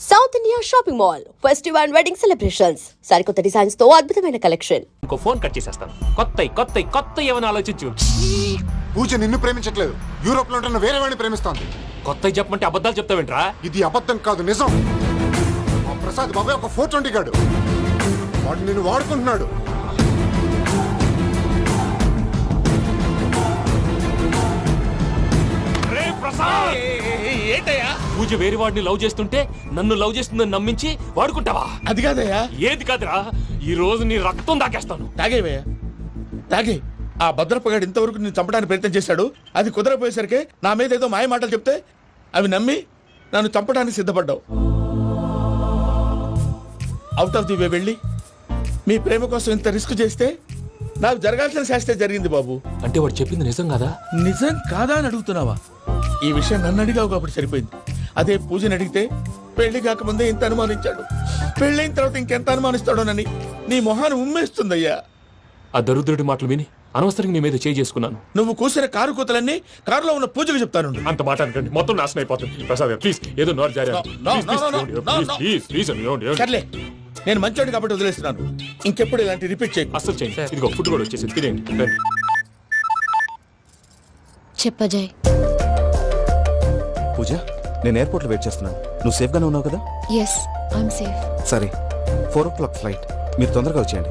South India shopping mall festive and wedding celebrations సరికొత్త designs తో అద్భుతమైన కలెక్షన్. ఇంకో ఫోన్ కట్ చేసేస్తాను. కొత్త ఏమైనా ఆలోచించు. పూజ నిన్ను ప్రేమించట్లేదు, యూరోప్ లో ఉంటున్న వేరే వాడిని ప్రేమిస్తోంది. కొత్త చెప్పమంటే అబద్ధాలు చెప్తావేంట్రా? ఇది అబద్ధం కాదు, నిజం. ఆ ప్రసాద్ బాబాయ్ ఒక 420 గాడు, వాడు నిన్ను వాడుకుంటున్నాడు. పూజ వేరే వాడిని లవ్ చేస్తుంటే నన్ను లవ్ చేస్తుందని నమ్మించి వాడుకుంటావా? అది కాదయ్యా. ఏది కాదురా, ఈ రోజు నీ రక్తం దాకేస్తాను. తాగేవయ్యా, తాగే. ఆ భద్రపగాడు ఇంతవరకు నేను చంపడానికి ప్రయత్నం చేశాడు. అది కుదరపోయేసరికి నా మీద ఏదో మాయ మాటలు చెప్తే అవి నమ్మి నన్ను చంపడానికి సిద్ధపడ్డావు. అవుట్ ఆఫ్ ది వే వెళ్ళి మీ ప్రేమ కోసం ఇంత రిస్క్ చేస్తే నాకు జరగాల్సిన శాస్త్రే జరిగింది బాబు. అంటే వాడు చెప్పింది నిజం కదా? నిజం కాదా అని అడుగుతున్నావా? ఈ విషయం నన్ను అడిగావు కాబట్టి సరిపోయింది. అదే పూజని అడిగితే పెళ్లి కాకముందే ఇంత అనుమానించాడు, పెళ్ళైన తర్వాత ఇంకెంత అనుమానిస్తాడోనని నీ మొహాన్ని ఉమ్మేస్తుందయ్యా. ఆ దరిద్రుడి మాటలు విని అనవసరంగా నీ మీద చేయి చేసుకున్నాను. నువ్వు కూసిన కారు కూతలన్నీ కారులో ఉన్న పూజకు చెప్తాను. అంత మాట అనకండి, మొత్తం నాశనం అయిపోతుంది. ప్రసాద్ ప్లీజ్, ఏదో నోరు జారీ. సర్లే, నేను మంచోడు కాబట్టి వదిలేస్తున్నాను. ఇంకెప్పుడు ఇలాంటి రిపీట్ చేయి. అసలు చేయండి. ఇదిగో ఫుడ్ కూడా వచ్చేసి తినేయండి. చెప్పజాయ్. పూజ, నేను ఎయిర్పోర్ట్లో వెయిట్ చేస్తున్నాను. నువ్వు సేఫ్గానే ఉన్నావు కదా? Yes, I'm safe. సరే, 4 o'clock ఫ్లైట్. మీరు తొందరగా వచ్చేయండి.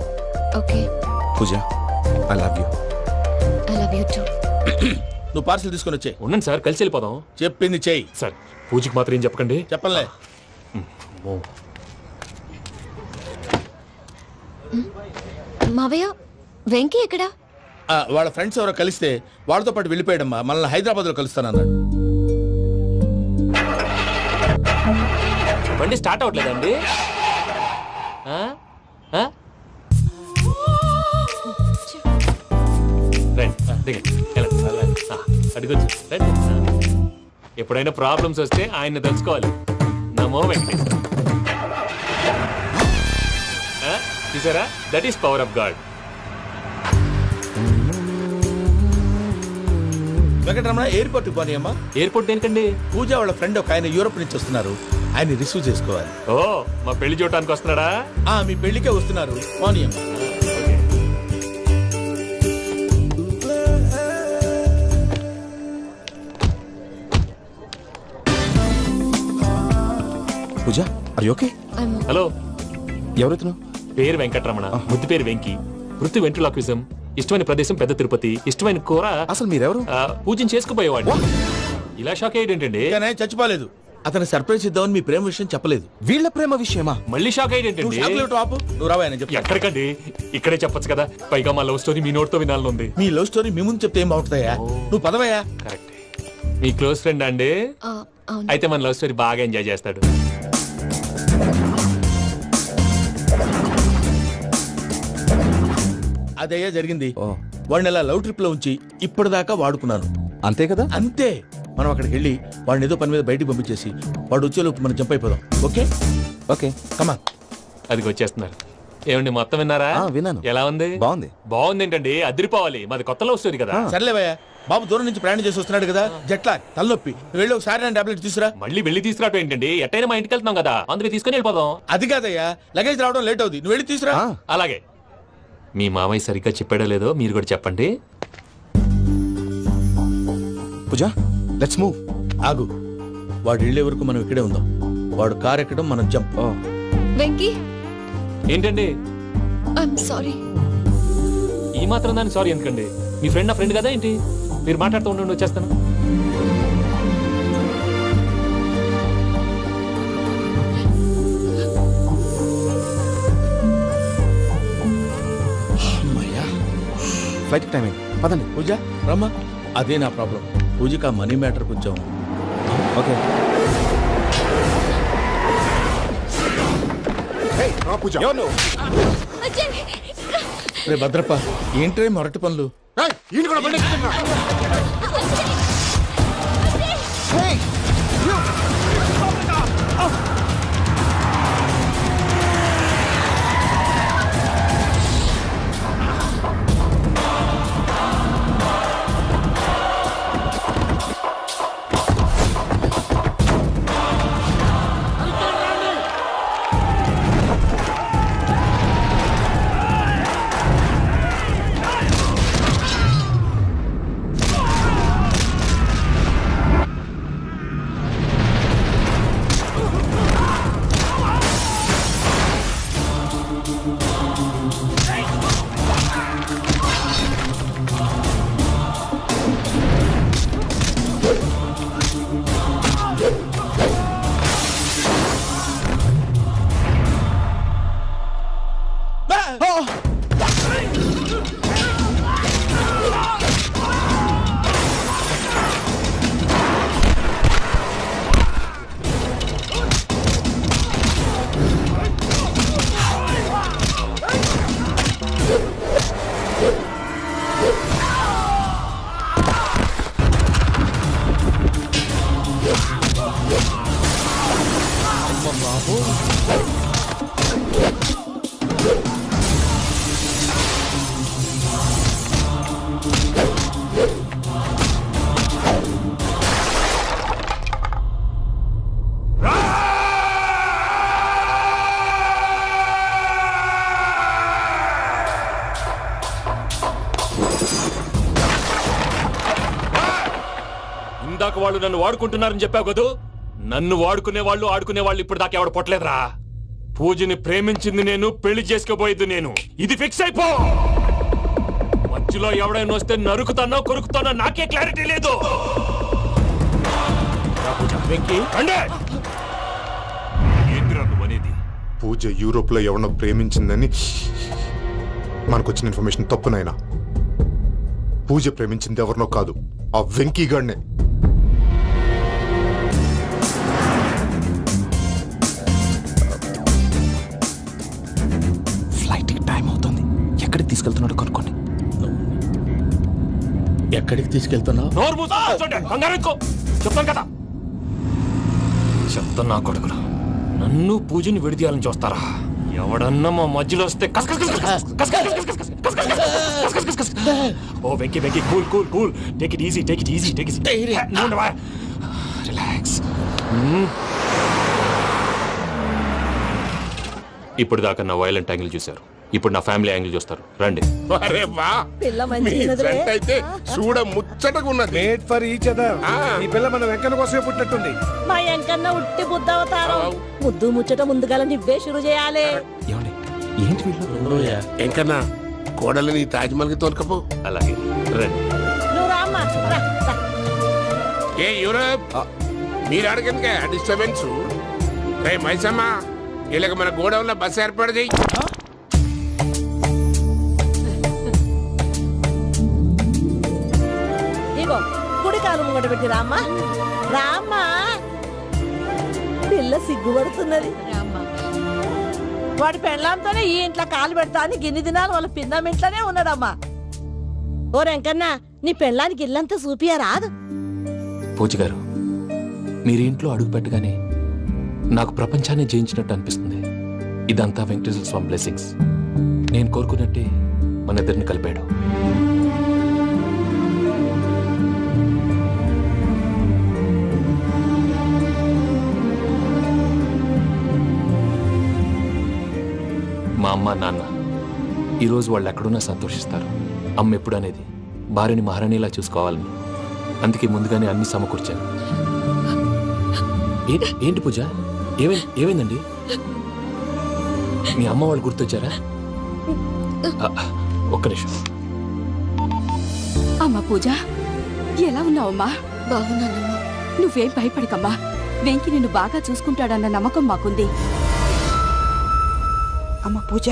Okay. Pooja, I love you. I love you too. నువ్వు పార్సల్ తీసుకొని వచ్చే. ఉండండి సార్, కలిసి వెళ్ళిపోదాం. చెప్పింది చెయ్యి. సార్, పూజకి మాత్రం ఏం చెప్పకండి. చెప్పలే. మావయ్య, వెంకీ ఎక్కడా? వాళ్ళ ఫ్రెండ్స్ ఎవరో కలిస్తే వాళ్ళతో పాటు వెళ్ళిపోయాడమ్మా. మనల్ని హైదరాబాద్లో కలుస్తానన్నాడు. బండి స్టార్ట్ అవ్వట్లేదండి. ఎప్పుడైనా ప్రాబ్లమ్స్ వస్తే ఆయన్ని తెలుసుకోవాలి. నమో వెంకటేశ్వర. చూసారా, that is power of God. Venkataramana, ఎయిర్పోర్ట్కి పోనీ అమ్మా. ఎయిర్పోర్ట్ దేనికండి? పూజ వాళ్ళ ఫ్రెండ్ ఒక ఆయన యూరోప్ నుంచి వస్తున్నారు, ఆయన రిసీవ్ చేసుకోవాలి. ఓ, మా పెళ్లి చూడటానికి వస్తున్నాడా? మీ పెళ్లికే వస్తున్నారు. పోనీ అమ్మా. పూజ, ఆర్ యు ఓకే? హలో, ఎవరైతున్నావు? పేరు వెంకటరమణ, ముద్దు పేరు వెంకీ, వృత్తి వెంట్రులాక్విజం, ఇష్టమైన ప్రదేశం పెద్ద తిరుపతి, ఇష్టమైన కూర. అసలు మీరెవరు? పూజను చేసుకుపోయేవాడు. ఇలా షాక్ అయ్యేటండి. చచ్చిపోలేదు. అతను సర్ప్రైజ్ ఇద్దామని మీ ప్రేమ విషయం చెప్పలేదు. వీళ్ళ ప్రేమ విషయమా? మళ్ళీ షాక్ అయ్యేటండి. నువ్వు రావా చెప్పి. ఎక్కడికండి, ఇక్కడే చెప్పొచ్చు కదా. పైగా మా లవ్ స్టోరీ మీ నోటితో వినాలని ఉంది. మీ లవ్ స్టోరీ మీ ముందు చెప్తే ఏం బాగుంటుందయ్యా? నువ్వు పదవయ్యా. కరెక్ట్. మీ క్లోజ్ ఫ్రెండ్ అండి? అయితే మన లవ్ స్టోరీ బాగా ఎంజాయ్ చేస్తాడు. అదయ్యా జరిగింది. వాడిని అలా లవ్ ట్రిప్ లో ఉంచి ఇప్పటిదాకా వాడుకున్నాను. అంతే కదా? అంతే. మనం అక్కడికి వెళ్ళి వాడిని ఏదో పని మీద బయటికి పంపించేసి వాడు వచ్చేలోపు మనం జంప్ అయిపోదాం. ఓకే ఓకే, కమా. అది వచ్చేస్తున్నారు. ఏమండి, మొత్తం విన్నారా? విన్నాను. ఎలా ఉంది? బాగుంది. బాగుంది ఏంటండి, అదిరిపోవాలి. మాది కొత్త లవ్ స్టోరీ కదా. సర్లేవయ్యా, బాబు దూరం నుంచి ప్రయాణం చేసి వస్తున్నాడు కదా, జట్లా తలనొప్పి. వెళ్ళి ఒకసారి టాబ్లెట్ తీసుకురా. మళ్ళీ వెళ్ళి తీసుకురావటం ఏంటండి? ఎట్టైనా మా ఇంటికి వెళ్తున్నాం కదా, అందుకే తీసుకుని వెళ్ళిపోదాం. అది కాదయ్యా, లగేజ్ రావడం లేట్ అవుతుంది. నువ్వు వెళ్ళి తీసుకురా. అలాగే. మీ మామయ్య సరిగ్గా చెప్పాడో లేదో మీరు కూడా చెప్పండి. పూజ, లెట్స్ మూవ్. ఆగు, వాడు వెళ్ళే వరకు మనం ఇక్కడే ఉందాం. వాడు కార్ ఎక్కడం, మనం జంప్. వెంకీ, ఏంటండి? I'm sorry. ఈ మాత్రం దాన్ని సారీ ఎందుకండి? మీ ఫ్రెండ్ నా ఫ్రెండ్ కదా ఏంటి? మీరు మాట్లాడుతూ ఉండండి, వచ్చేస్తాను. ఫ్లైట్ టైం అయింది, పదండి. పూజ రమ్మా. అదే నా ప్రాబ్లం. పూజకి ఆ మనీ మ్యాటర్ కొంచెం. ఓకే. రే భద్రప్ప, ఏంట్రే మొరటి పనులు? ఇందాక వాళ్ళు నన్ను వాడుకుంటున్నారని చెప్పావు కదూ. నన్ను వాడుకునే వాళ్ళు ఆడుకునే వాళ్ళు ఇప్పుడు దాకా ఎవడు పొట్టలేదురా. పూజని ప్రేమించింది నేను, పెళ్లి చేసుకోబోయేది నేను. ఇది ఫిక్స్ అయిపో. మధ్యలో ఎవడైనా వస్తే నరుకుతానో కొరుకుతానో నాకే క్లారిటీ లేదు. ఏంద్రా నువ్వనేది? పూజ యూరోప్ లో ఎవరినో ప్రేమించిందని మనకొచ్చిన ఇన్ఫర్మేషన్ తప్పునైనా. పూజ ప్రేమించింది ఎవరినో కాదు, ఆ వెంకీ గాడినే. ఫ్లైట్ కి టైం అవుతుంది. ఎక్కడికి తీసుకెళ్తున్నాడో కనుక్కోండి. ఎక్కడికి తీసుకెళ్తున్నావు? నోరు మూసుకొని కూర్చోండి. కంగారు ఎక్కు. చెప్తాను కదా. చెప్తాను నా కొడుకులు. నన్ను పూజని విడిదీయాలని చూస్తారా? ఎవడన్నా మా మధ్యలో వస్తే ఓ Venky Venky cool cool cool. Take it easy, take it easy, take it easy. Relax. ఇప్పుడు దాకా నా వైలెంట్ యాంగిల్ చూశారు, ఇప్పుడు నా ఫ్యామిలీ యాంగిల్ చూస్తారు. రండి. అరే వా, మీ ఫ్రెండ్ అయితే చూడ ముచ్చటగా ఉన్నది. Made for each other. ఈ పిల్ల మన వెంకన్న కోసమే పుట్టినట్టుంది. మా ఎంకన్నా ఉట్టి బుద్ధవతారం. ముద్దు ముచ్చట ముందుగాల నువ్వే షురు చేయాలి. ఏమండి ఏంటి వీళ్ళు? ఎంకన్నా కోడలిని తాజ్మహల్ కి తోలుకపో. అలాగే రండి. నువ్వు రామ్మా, రా, రా. ఏ యూరోప్, మీరు అడగనుక డిస్టర్బెన్స్. రే మైసమ్మ, ఇలాగ మన గోడౌన్లో బస్సు ఏర్పాటు చేయి. ఇగో కుడి కాలు ముంగట పెట్టి రామ్మా, రామ్మా. పిల్ల సిగ్గుపడుతున్నది. వాడి పెళ్ళాంతోనే ఈ ఇంట్లో కాలు పెడతా అని గిన్ని దినాలు వాళ్ళ పిన్నం ఇంట్లోనే ఉన్నాడమ్మా. ఓ వెంకన్నా, నీ పెళ్ళానికి ఇల్లంతా చూపియా రాదు. పూజ గారు, మీరు ఇంట్లో అడుగు పెట్టగానే నాకు ప్రపంచాన్ని జయించినట్టు అనిపిస్తుంది. ఇదంతా వెంకటేశ్వర స్వామి బ్లెస్సింగ్స్. నేను కోరుకున్నట్టే మన ఇద్దరిని కలిపాడు. మా అమ్మ నాన్న ఈరోజు వాళ్ళు ఎక్కడున్నా సంతోషిస్తారు. అమ్మ ఎప్పుడు అనేది భార్యని మహారాణిలా చూసుకోవాలని. అందుకే ముందుగానే అన్ని సమకూర్చాను. ఏంటి పూజ, ఏమైందండి? మీ అమ్మ వాళ్ళు గుర్తొచ్చారా? ఒక్క నిమిషం. అమ్మా పూజ, ఎలా ఉన్నావమ్మా? బాగున్నానమ్మా. నువ్వేం భయపడకమ్మా. వెంకి నిన్ను బాగా చూసుకుంటాడన్న నమ్మకం మాకుంది. అమ్మ పూజ,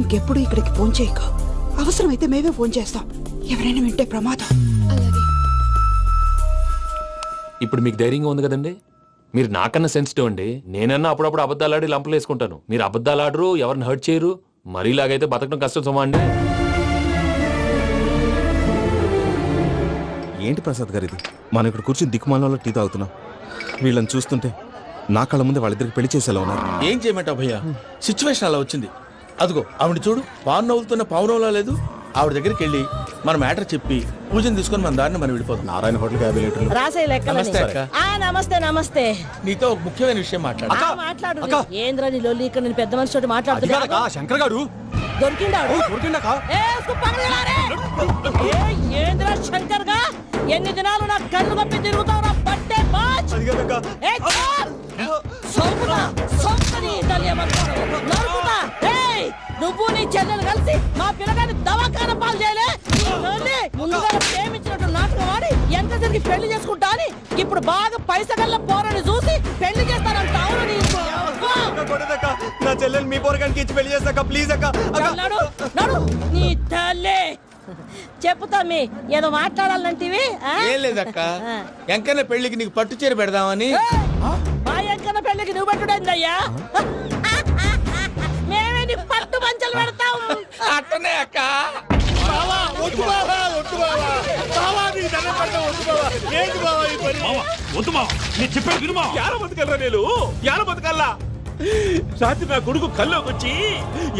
ఇంకెప్పుడు ఇక్కడికి ఫోన్ చేయకు. అవసరమైతే మేమే ఫోన్ చేస్తాం. ఎవరైనా వింటే ప్రమాదం. అలాగే. ఇప్పుడు మీకు ధైర్యంగా ఉంది కదండి. మీరు నాకన్నా సెన్సిటివ్ అండి. నేనన్నా అప్పుడప్పుడు అబద్ధాలు ఆడి లంపలు వేసుకుంటాను. మీరు అబద్ధాలు ఆడరు, ఎవరిని హర్ట్ చేయరు. మరీలాగైతే బతకడం కష్టం సుమా అండి. ఏంటి ప్రసాద్ గారు ఇది? మనం ఇక్కడ కూర్చుని దిక్కుమాలలో టీ తాగుతున్నాం. వీళ్ళని చూస్తుంటే నా కళ్ళ ముందే వాళ్ళిద్దరికి పెళ్లి చేసేలా ఉన్నారు. ఏం చేయమంటావు భయ్యా? సిచ్యువేషన్ అలా వచ్చింది. అదిగో ఆవిడ చూడు, పావు నవ్వులుతున్న పావునవ్వులా లేదు. ఆవిడ దగ్గరికి వెళ్ళి మన మ్యాటర్ చెప్పి పూజను తీసుకొని మన దారిని మనం వెళ్ళిపోతాం. నారాయణ హోటల్ 50 లీటర్లు. రాసే లెక్కలని. నమస్తే అక్క. నమస్తే నమస్తే. నీతో ఒక ముఖ్యమైన విషయం మాట్లాడు. మాట్లాడు. ఏంద్రా నీ లొల్లి? ఇక్కడ నేను పెద్ద మనిషి తోటి మాట్లాడుతున్నా. శంకర్ గారు దొరికిందాడు. ఏంద్రా శంకర్ గా? ఎన్ని దినాలు నా కళ్ళు కప్పి తిరుగుతావు? నా పట్టే బాచ్. నువ్వు నీ చెల్లెలు కలిసి మా పిల్లగాని దవాఖాన పాలు చేయలే. ముందుగా ప్రేమించినట్టు నాటకం ఆడి ఎంత తిరిగి పెళ్లి చేసుకుంటా అని ఇప్పుడు బాగా పైసగల్ల పోరని చూసి పెళ్లి చేస్తానంట. నా చెల్లెలు మీ పోరగానికి ఇచ్చి పెళ్లి చేస్తాక ప్లీజ్ అక్క నడు నడు నీ తల్లి చెప్పుతా మీ ఏదో మాట్లాడాలంటివి ఏం లేదక్క ఎంకన్న పెళ్లికి నీకు పట్టు చీర పెడదామని. మా ఎంకన్న పెళ్లికి నువ్వు పెట్టుడేందయ్యా? మేమే నీ పట్టు పంచలు పెడతాం. అట్టనే అక్క. బావా వద్దు బావా, వద్దు బావా, బావా నీకు దండం పెడతా, వద్దు బావా. ఏంటి బావా ఈ పని? వద్దు మావా, నేను చెప్పేది విను మావా. యాడ బతకల్లా నేను, యాడ బతకల్లా? రాత్రి నా కొడుకు కల్లోకి వచ్చి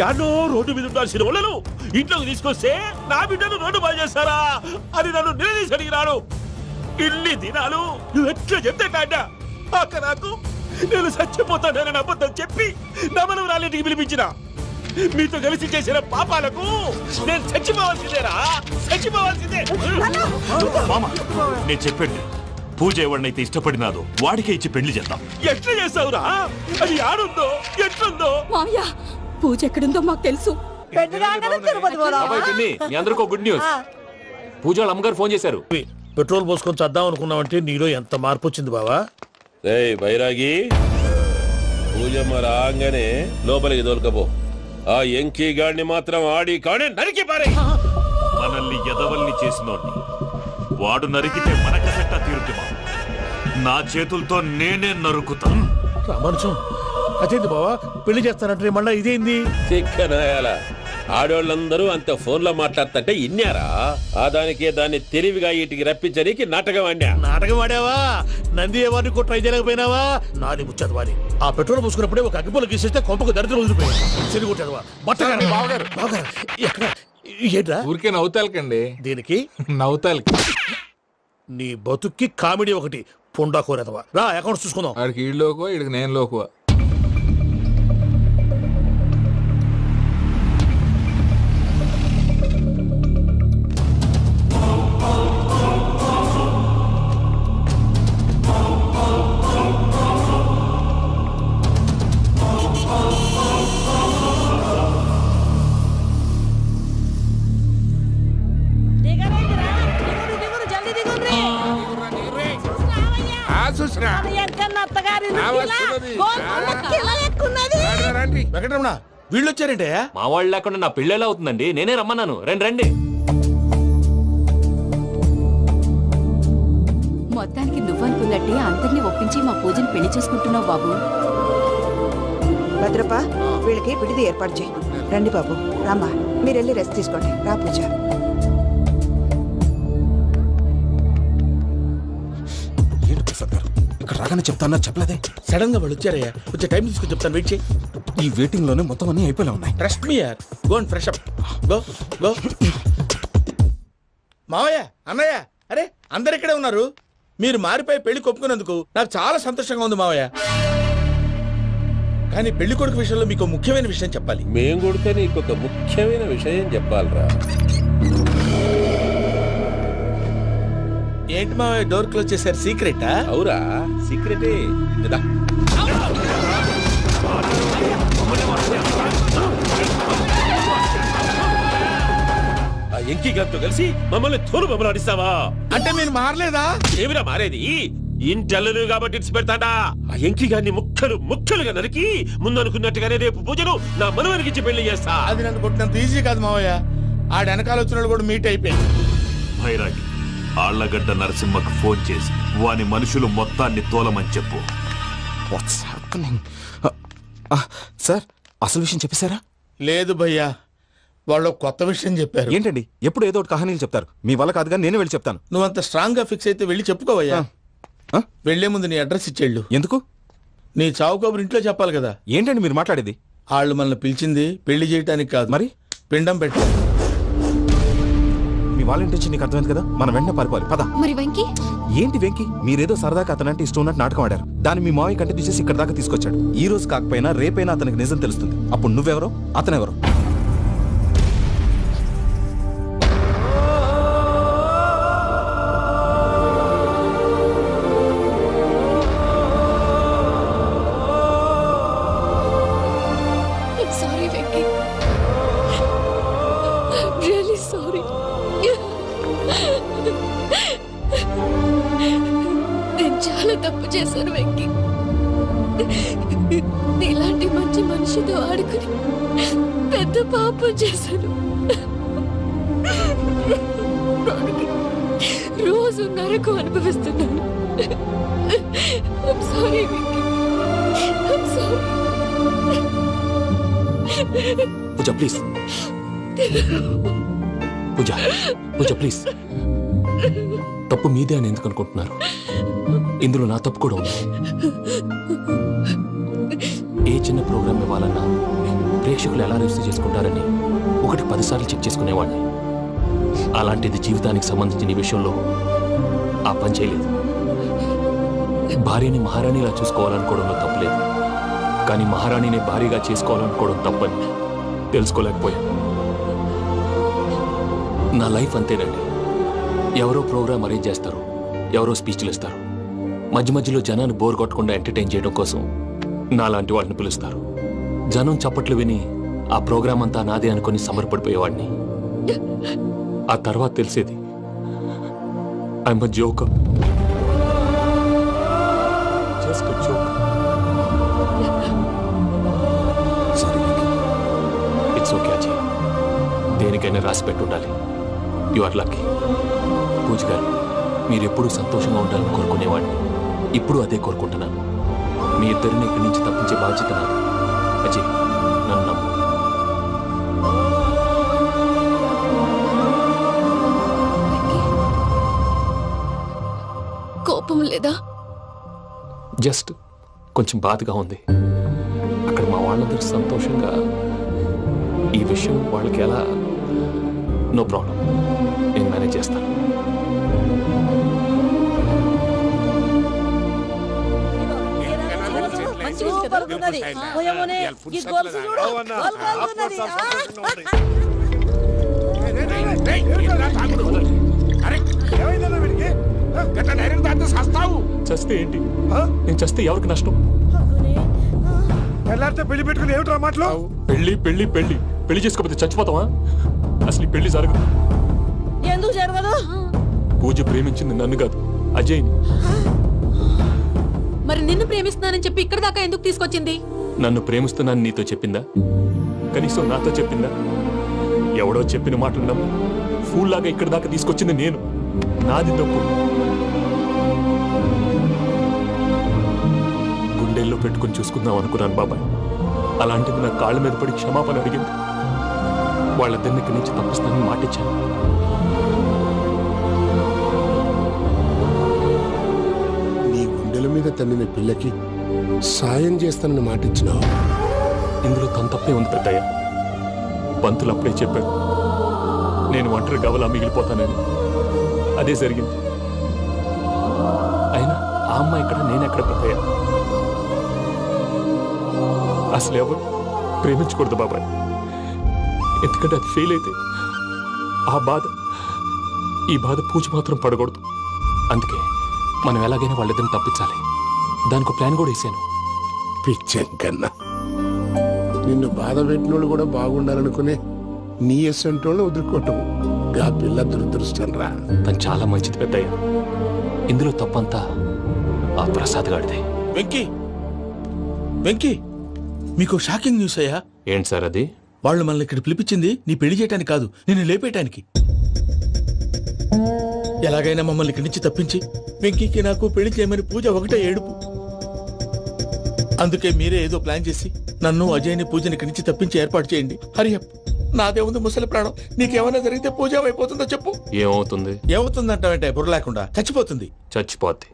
యాడో రోడ్డు మీద ఉండాల్సిన వాళ్ళను ఇంట్లోకి తీసుకొస్తే నా బిడ్డను రోడ్డు బాగా చేస్తారా అని నన్ను నిలదీసి అడిగినాడు. ఇన్ని దినాలు నువ్వు ఎట్లా చెప్తే కాట అక్క నాకు నేను చచ్చిపోతానని అబద్ధం చెప్పి నమ్మనం రాలేటికి పిలిపించిన. మీతో కలిసి చేసిన పాపాలకు నేను చచ్చిపోవాల్సిందేరా, చచ్చిపోవాల్సిందే. మామ నేను చెప్పండి, పూజ ఎవరినైతే ఇష్టపడినాదో వాడికే ఇచ్చి పెళ్లి చేద్దాం. ఎట్లా చేస్తావురా? అది ఆడుందో ఎట్లుందో. మామయ్య పూజ ఎక్కడుందో మాకు తెలుసు. పెళ్లి కాగానే తిరుపతి పోదామా? అబ్బాయి పిన్ని, మీ అందరికీ గుడ్ న్యూస్. పూజ వాళ్ళ అమ్మగారు ఫోన్ చేశారు. పెట్రోల్ పోసుకొని చద్దాం అనుకున్నావంటే నీలో ఎంత మార్పు వచ్చింది బావా. బైరాగి పూజమ్మ రాగానే లోపలికి దొరకపో. ఆ ఎంకీ గాడిని మాత్రం ఆడి కాడే నరికి పారే. మనల్ని ఎదవల్ని చేసినోడ్ని వాడు నరికితే మనక సెట్ట తీరుతుమా. నా చేతులతో నేనే నరుకుతా. రామనుషం అదేంటి బావా, పెళ్లి చేస్తానంటే మళ్ళా ఇదేంది? చిక్కనాయాల ఆడోళ్ళందరూ అంత ఫోన్లో మాట్లాడుతుంటే ఇన్నారా? ఆ దానికే దాన్ని తెలివిగా ఇటుకి రప్పించడానికి నాటకం ఆడా. నాటకం ఆడావా? నంది ఎవరిని కూడా ట్రై చేయలేకపోయినావా? నాది ముచ్చదు వారి. ఆ పెట్రోల్ పోసుకున్నప్పుడే ఒక అగ్గిపుల్ల గీసేస్తే కొంపకు దరిద్రం వదిలిపోయింది. సరి కొట్టాడువా బట్టగారు. బావగారు బావగారు ఎక్కడ ఏంట్రా? ఊరికే నవ్వుతాలకండి. దీనికి నవ్వుతాలకి నీ బతుక్కి కామెడీ ఒకటి పుండా కోరేదవా. రా అకౌంట్స్ చూసుకుందాం. ఆడికి ఈడు లోకువ, ఈడికి నేను లోకువ. దిగరేంటిరా? దిగురు, దిగురు, జల్దీ దిగుర్రి. చూసినా అది ఎంకన్న అత్తగారి నా కిలా, వస్తున్నది. గోల్కొండ కిలా ఎక్కున్నది. రండి. వెంకటరమణ వీళ్ళు వచ్చారంటే మా వాళ్ళు లేకుండా నా పెళ్ళి ఎలా అవుతుందండి? నేనే రమ్మన్నాను. రండి రండి. మొత్తానికి నువ్వనుకున్నట్టే అందరినీ ఒప్పించి మా పూజని పెళ్లి చేసుకుంటున్నావు బాబు. భద్రప్ప వీళ్ళకి విడిది ఏర్పాటు చేయి. రండి బాబు, రామ్మా మీరు వెళ్ళి రెస్ట్ తీసుకోండి. రా పూజ. ఏంటి ప్రసాద్ గారు ఇక్కడ రాగానే చెప్తానా చెప్పలేదే? సడన్ గా వాళ్ళు వచ్చారయ్యా, కొంచెం టైం తీసుకొని చెప్తాను, వెయిట్ చేయి. ఈ వెయిటింగ్ లోనే మొత్తం అన్ని అయిపోయినా ఉన్నాయి. ట్రస్ట్ మీ యార్, go and fresh up. Go go. మావయ్య, అన్నయ్య, అరే అందరు ఇక్కడే ఉన్నారు. మీరు మారిపోయి పెళ్లి కొప్పుకున్నందుకు నాకు చాలా సంతోషంగా ఉంది మావయ్య. కానీ పెళ్లి కొడుకు విషయంలో మీకు ముఖ్యమైన విషయం చెప్పాలి. మేం కొడితే నీకు ఒక ముఖ్యమైన విషయం చెప్పాలరా. ఏంటి మావయ్య డోర్ క్లోజ్ చేశారు? సీక్రెటా? అవురా, సీక్రెటే. ఇదా. ఆ ఎంకీ గారితో కలిసి మమ్మల్ని తోలు బొమ్మలాడిస్తావా? అంటే మీరు మారలేదా? ఏమిరా మారేది? ఇంటల్లు కాబట్టి ఇచ్చి పెడతాడా? ఆ ఎంకీ గారిని ముక్కలుగా నరికి ముందనుకున్నట్టుగానే రేపు పూజను నా మనవనికి ఇచ్చి పెళ్లి చేస్తా. అది నన్ను కొట్టినంత ఈజీ కాదు మావయ్య. ఆ వెనకాల వచ్చిన వాళ్ళు కూడా మీట్ అయిపోయింది. భైరాగి ఆళ్లగడ్డ నరసింహకు ఫోన్ చేసి వాని మనుషులు మొత్తాన్ని తోలమని చెప్పు. What's happening? సార్ అసలు విషయం చెప్పేశారా? లేదు భయ్యా, వాళ్ళు కొత్త విషయం చెప్పారు. ఏంటండి ఎప్పుడు ఏదో ఒకటి కహానీలు చెప్తారు. మీ వల్ల కాదు కానీ నేనే వెళ్ళి చెప్తాను. నువ్వంత స్ట్రాంగ్ గా ఫిక్స్ అయితే వెళ్ళి చెప్పుకోవయ్యా. వెళ్లే ముందు నీ అడ్రస్ ఇచ్చేళ్ళు. ఎందుకు? నీ చావు కబురు ఇంట్లో చెప్పాలి కదా. ఏంటండి మీరు మాట్లాడేది? వాళ్ళు మనల్ని పిలిచింది పెళ్లి చేయటానికి కాదు, మరి పిండం పెట్టారు. మీ వాళ్ళ ఇంటి నీకు అర్థమైంది కదా, మనం వెంటనే పారిపోవాలి. పద. మరి వెంకీ? ఏంటి వెంకి, మీరేదో సరదాగా అతనంటే ఇష్టం ఉన్నట్టు నాటకం ఆడారు. దాన్ని మీ మావయ్య కంటే తీసేసి ఇక్కడ దాకా తీసుకొచ్చాడు. ఈ రోజు కాకపోయినా రేపైనా అతనికి నిజం తెలుస్తుంది. అప్పుడు నువ్వెవరో అతనెవరో. Sorry Venky, really sorry. నేను చాలా తప్పు చేశాను వెంకీ. నీలాంటి మంచి పిచ్చి మనిషితో ఆడుకుని పెద్ద పాపం చేశాను. వాడికి రోజు నరకం అనుభవిస్తున్నాను. I'm sorry, Vicky. I'm sorry. Pooja please, Pooja Pooja please. తప్పు మీదే అని ఎందుకు అనుకుంటున్నారు? ఇందులో నా తప్పు కూడా ఉంది. ఏ చిన్న ప్రోగ్రామ్ ఇవ్వాలన్నా ప్రేక్షకులు ఎలా రిసీవ్ చేసుకుంటారని 1-10 సార్లు చెక్ చేసుకునేవాడిని. అలాంటిది జీవితానికి సంబంధించిన ఈ విషయంలో ఆ పని చేయలేదు. భార్యని మహారాణిలా చూసుకోవాలనుకోవడంలో తప్పులేదు, కానీ మహారాణిని భార్యగా చేసుకోవాలనుకోవడం తప్పని తెలుసుకోలేకపోయాను. నా లైఫ్ అంతేనండి. ఎవరో ప్రోగ్రామ్ అరేంజ్ చేస్తారు, ఎవరో స్పీచ్లు ఇస్తారు, మధ్య మధ్యలో జనాన్ని బోర్ కొట్టకుండా ఎంటర్టైన్ చేయడం కోసం నాలాంటి వాళ్ళని పిలుస్తారు. జనం చప్పట్లు విని ఆ ప్రోగ్రామ్ అంతా నాదే అనుకుని సమర్పడిపోయేవాడిని. ఆ తర్వాత తెలిసేది I'm a joker. Just a joker. It's okay Ajay, దేనికైనా రాసి పెట్టి ఉండాలి. You are lucky. పూజ గారు, మీరు ఎప్పుడూ సంతోషంగా ఉండాలని కోరుకునేవాడిని. ఇప్పుడు అదే కోరుకుంటున్నాను. మీ ఇద్దరిని ఇక్కడి నుంచి తప్పించే బాధ్యత నాది. అజయ్, నన్ను నమ్ము. కోపం లేదా? జస్ట్ కొంచెం బాధగా ఉంది. అక్కడ మా వాళ్ళందరూ సంతోషంగా ఈ విషయం వాళ్ళకి ఎలా. నో ప్రాబ్లం, నేను మేనేజ్ చేస్తాను. సూపర్ ఉన్నది. పోయమోనే, ఈ గొలుసు చూడు. గొలుసు ఉన్నది. చస్తే ఏంటి? నేను చస్తే ఎవరికి నష్టం? పెళ్లి పెట్టుకుని ఏమిట్రా మాటలు? పెళ్లి పెళ్లి పెళ్లి పెళ్లి చేసుకోకపోతే చచ్చిపోతావా? అసలు ఈ పెళ్లి జరగదు. ఎందుకు జరగదు? పూజ ప్రేమించింది నన్ను కాదు, అజయ్ని. మరి నిన్ను ప్రేమిస్తున్నానని చెప్పి ఇక్కడ దాకా ఎందుకు తీసుకొచ్చింది? నన్ను ప్రేమిస్తున్నాను నీతో చెప్పిందా? కనీసం నాతో చెప్పిందా? ఎవడో చెప్పిన మాటలు నమ్మి ఫూల్ లాగా ఇక్కడ దాకా తీసుకొచ్చింది నేను. నాది తప్పు. గుండెల్లో పెట్టుకుని చూసుకుందాం అనుకున్నాను బాబాయ్. అలాంటిది నా కాళ్ళ మీద పడి క్షమాపణ అడిగింది. వాళ్ళిద్దరిని ఇక్కడి నుంచి తప్పిస్తానని మాటిచ్చాను. నీ గుండెల మీద తన్నిన పిల్లకి సాయం చేస్తానని మాటిచ్చినావు. ఇందులో తన తప్పే ఉంది పెద్దయ్య. పంతులు అప్పుడే చెప్పాడు నేను ఒంటరి గవలా మిగిలిపోతానని. అదే జరిగింది. అయినా ఆ అమ్మాయి ఇక్కడ, నేనెక్కడ పెద్దయ్య? అసలు ఎవరు ప్రేమించకూడదు బాబాయ్. ఎందుకంటే అది ఫెయిల్ అయితే ఈ బాధ పూజ మాత్రం పడకూడదు. అందుకే మనం ఎలాగైనా వాళ్ళిద్దరిని తప్పించాలి. దానికి ప్లాన్ కూడా వేసాను. పిచ్చం కన్నా నిన్ను బాధ పెట్టినోళ్ళు కూడా బాగుండాలనుకునే నీ ఎస్సంటోళ్ళు వదులుకోవటం ఆ పిల్ల దురదృష్టం రా. తను చాలా మంచిది పెద్దయ్య. ఇందులో తప్పంతా ఆ ప్రసాద్ గాడిదే. వెంకీ, వెంకీ, మీకు షాకింగ్ న్యూస్ అయ్యా. ఏంటి సార్ అది? వాళ్ళు మనల్ని ఇక్కడ పిలిపించింది నీ పెళ్లి చేయటానికి కాదు, నిన్ను లేపేయటానికి. ఎలాగైనా మమ్మల్ని ఇక్కడి నుంచి తప్పించి వెంకీకి నాకు పెళ్లి చేయమని పూజ ఒకటే ఏడుపు. అందుకే మీరే ఏదో ప్లాన్ చేసి నన్ను అజయ్ని పూజని ఇక్కడి నుంచి తప్పించి ఏర్పాటు చేయండి. హరియప్, నాదే ఉంది ముసలి ప్రాణం. నీకేమైనా జరిగితే పూజ అయిపోతుందో చెప్పు. ఏమవుతుంది? ఏమవుతుందంటావంటే బుర్ర లేకుండా చచ్చిపోతుంది. చచ్చిపోద్ది.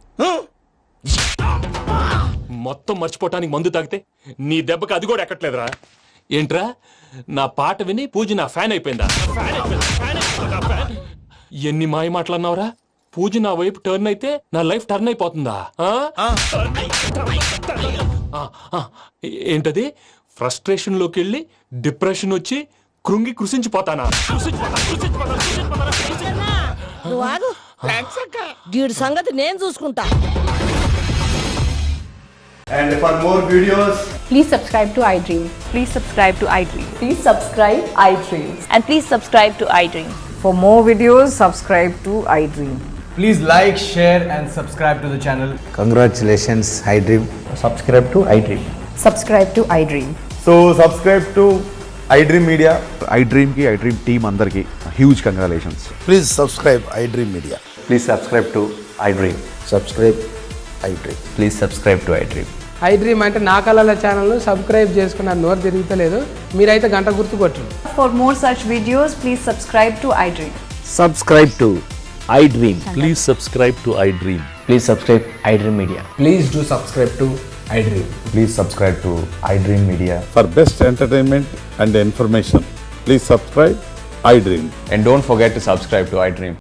మొత్తం మర్చిపోవటానికి మందు తాగితే నీ దెబ్బకి అది కూడా ఎక్కట్లేదురా. ఏంట్రా, నా పాట విని పూజ నా ఫ్యాన్ అయిపోయిందా? ఎన్ని మాయ మాటలన్నావురా? పూజ నా వైపు టర్న్ అయితే నా లైఫ్ టర్న్ అయిపోతుందా? ఏంటది? ఫ్రస్ట్రేషన్ లోకి వెళ్ళి డిప్రెషన్ వచ్చి కృంగి కృషించిపోతానా? నువ్వు ఆగు. వీడి సంగతి నేను చూసుకుంటా. And for more videos, Please subscribe to iDream. Please subscribe to iDream. Please subscribe iDream. And please subscribe to iDream. For more videos, subscribe to iDream. please like, share and subscribe to the channel. Congratulations, iDream. Subscribe to iDream. Subscribe to iDream. So subscribe to iDream media. IDream team అందరికి huge congratulations. Please subscribe iDream media. Please subscribe to iDream. Subscribe iDream. Please subscribe to iDream. IDream అంటే నా కళల channel subscribe చేసుకున్న నోరు తిరుగుతలేదు. మీరైతే గంట గుర్తు కొట్టు. For more such videos, please subscribe to iDream. Subscribe to iDream. Please subscribe to iDream. Please subscribe iDream Media. Please do subscribe to iDream. Please subscribe to iDream Media. For best entertainment and information, please subscribe iDream. And don't forget to subscribe to iDream.